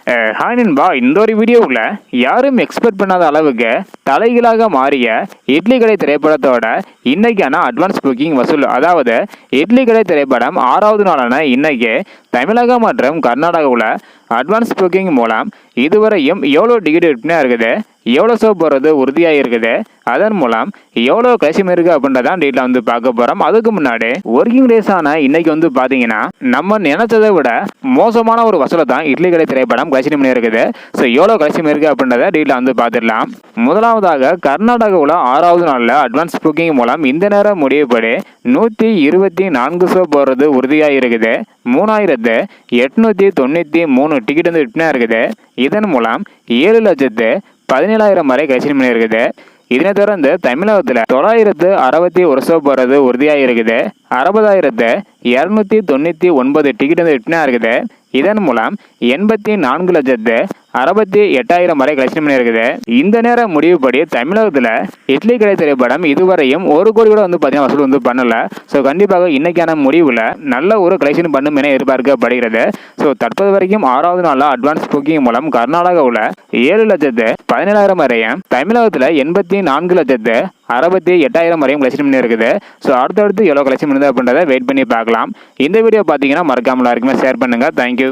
Hi நண்பா, இந்த ஒரு வீடியோவில் யாரும் எக்ஸ்பெக்ட் பண்ணாத அளவுக்கு தலைகீழாக மாறிய இட்லி கடை திரைப்படத்தோட இன்னைக்கான அட்வான்ஸ் புக்கிங் வசூல். அதாவது இட்லி கடை திரைப்படம் 6வது நாளான இன்னைக்கு தமிழகம் மற்றும் கர்நாடகாவில் அட்வான்ஸ் புக்கிங் மூலம் இதுவரையும் எவ்வளோ டிக்கெட் விற்பனை இருக்குது, எவ்வளோ ஷோ போகிறது உறுதியாக இருக்குது, அதன் மூலம் எவ்வளோ கலெக்ஷன் இருக்குது அப்படின்றதான் டீட்டெயில் வந்து பார்க்க போகிறோம். அதுக்கு முன்னாடி ஒர்க்கிங் டேஸ் ஆன இன்னைக்கு வந்து பார்த்தீங்கன்னா நம்ம நினைச்சதை விட மோசமான ஒரு வசூலை தான் இட்லி கடை திரைப்படம் கலெக்ஷன் பண்ணி இருக்குது. ஸோ எவ்வளோ கலெக்ஷன் இருக்குது அப்படின்றத டீட்டெயில் வந்து பார்த்துடலாம். முதலாவதாக கர்நாடகாவில் 6வது நாளில் அட்வான்ஸ் புக்கிங் மூலம் இந்த நேரம் முடிவுப்படி 124 ஷோ போகிறது உறுதியாக இருக்குது. 3893 டிக்கெட் வந்து விற்பனை இருக்குது. இதன் மூலம் 7,17,000 வரை கலெக்ஷன் பண்ணி இருக்குது. இதனை தொடர்ந்து தமிழகத்தில் 961 ஷோ போகிறது உறுதியாக இருக்குது. 60,299 டிக்கெட் வந்து விற்பனை இருக்குது. இதன் மூலம் 84,68,000 வரை கலெக்ஷன் பண்ணி இருக்குது. இந்த நேரம் முடிவுப்படி தமிழகத்தில் இட்லி கடை திரைப்படம் இதுவரையும் 1 கோடி கூட வந்து பார்த்தீங்கன்னா வசூல் வந்து பண்ணல. ஸோ கண்டிப்பாக இன்னைக்கான முடிவில் நல்ல ஒரு கலெக்ஷன் பண்ணும் என எதிர்பார்க்கப்படுகிறது. ஸோ தற்போது வரைக்கும் 6வது நாளில் அட்வான்ஸ் புக்கிங் மூலம் கர்நாடகாவில் 7,17,000 வரையும், தமிழகத்தில் 84,68,000 வரையும் கலெக்ஷன் பண்ணி இருக்குது. ஸோ அடுத்தடுத்து எவ்வளோ கலெக்ஷன் பண்ணுது அப்படின்றத வெயிட் பண்ணி பார்க்கலாம். இந்த வீடியோ பார்த்தீங்கன்னா மறக்காம எல்லாருக்குமே ஷேர் பண்ணுங்க. தேங்க்யூ.